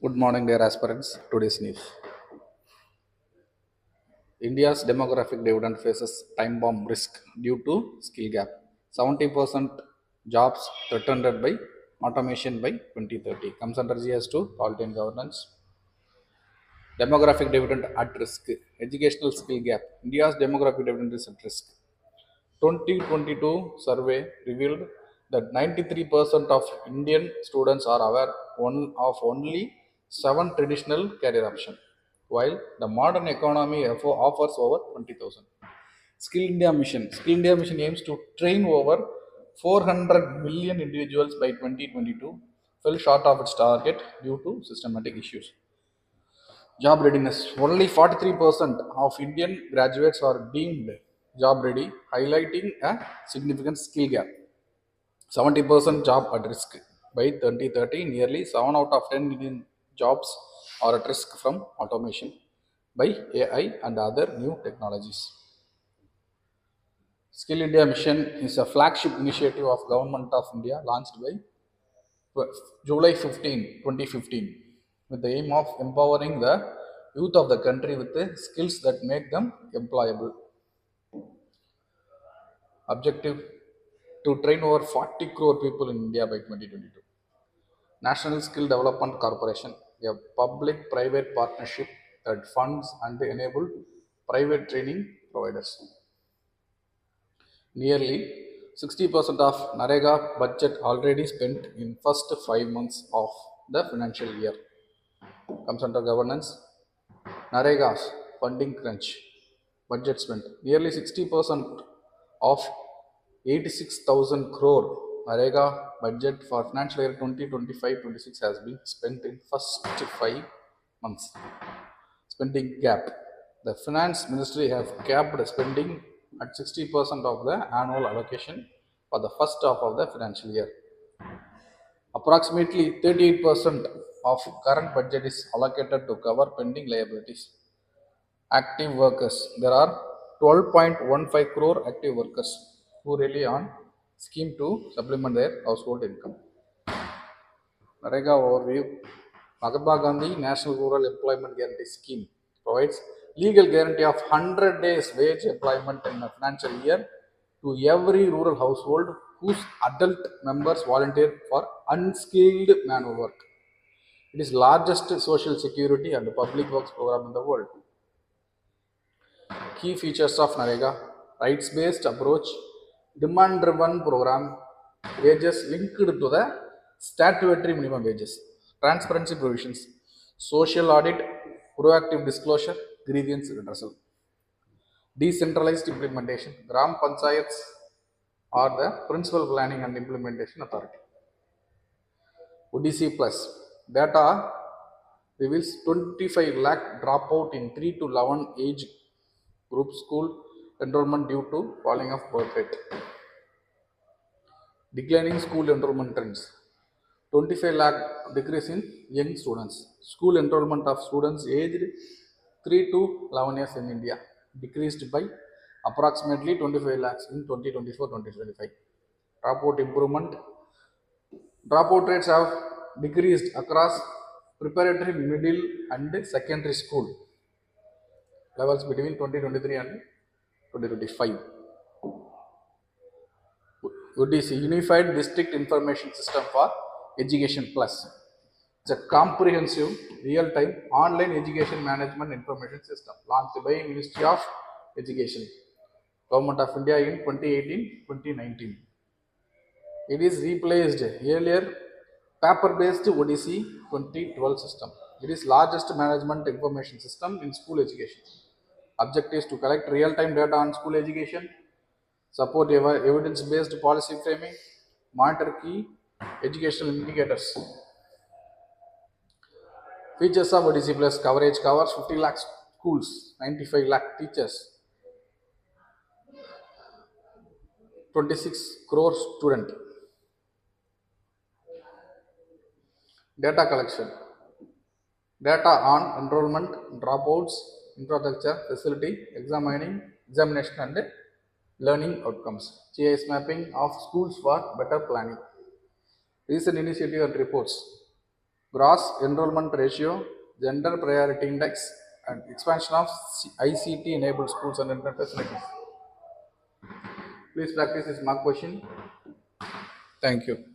Good morning, dear aspirants. Today's news. India's demographic dividend faces time bomb risk due to skill gap. 70% jobs threatened by automation by 2030. Comes under GS to Quality and Governance. Demographic dividend at risk. Educational skill gap. India's demographic dividend is at risk. 2022 survey revealed that 93% of Indian students are aware of only 7 traditional career options, while the modern economy offers over 20,000. Skill India Mission aims to train over 400 million individuals by 2022, fell short of its target due to systematic issues. Job readiness. Only 43% of Indian graduates are deemed job ready, highlighting a significant skill gap. 70% job at risk. By 2030, nearly 7 out of 10 Indian jobs are at risk from automation by AI and other new technologies. Skill India Mission is a flagship initiative of Government of India launched by July 15, 2015, with the aim of empowering the youth of the country with the skills that make them employable. Objective to train over 40 crore people in India by 2022. National Skill Development Corporation, a public-private partnership that funds and enable private training providers. Nearly 60% of Narega budget already spent in first 5 months of the financial year. Comes under governance. Narega's funding crunch. Budget spent. Nearly 60% of 86,000 crore Narega budget for financial year 2025-26 has been spent in first 5 months. Spending gap. The Finance Ministry have capped spending at 60% of the annual allocation for the first half of the financial year. Approximately 38% of current budget is allocated to cover pending liabilities. Active workers. There are 12.15 crore active workers who rely on scheme to supplement their household income. Narega overview. Mahatma Gandhi National Rural Employment Guarantee Scheme provides legal guarantee of 100 days wage employment in a financial year to every rural household whose adult members volunteer for unskilled manual work. It is largest social security and public works program in the world. Key features of Narega: rights-based approach, demand-driven program, wages linked to the statutory minimum wages, transparency provisions, social audit, proactive disclosure, grievance redressal. Decentralized implementation. Gram Panchayats are the principal planning and implementation authority. ODC Plus data reveals 25 lakh dropout in 3 to 11 age group school enrollment due to falling of birth rate. Declining school enrollment trends. 25 lakh decrease in young students. School enrollment of students aged 3 to 11 years in India decreased by approximately 25 lakhs in 2024-2025. Dropout improvement. Dropout rates have decreased across preparatory, middle, and secondary school levels between 2023 and 2025. UDC, Unified District Information System for Education Plus. It's a comprehensive, real-time online education management information system launched by Ministry of Education, Government of India in 2018-2019. It is replaced earlier paper-based ODC 2012 system. It is largest management information system in school education. Objective is to collect real-time data on school education, support evidence-based policy framing, monitor key educational indicators. Features of ODC Plus coverage covers 50 lakh schools, 95 lakh teachers, 26 crore student. Data collection. Data on enrollment, dropouts, infrastructure, facility, examination and learning outcomes. GIS mapping of schools for better planning. Recent initiative and reports. gross enrollment ratio, gender priority index, and expansion of ICT enabled schools and internet facilities. Please practice this mock question. Thank you.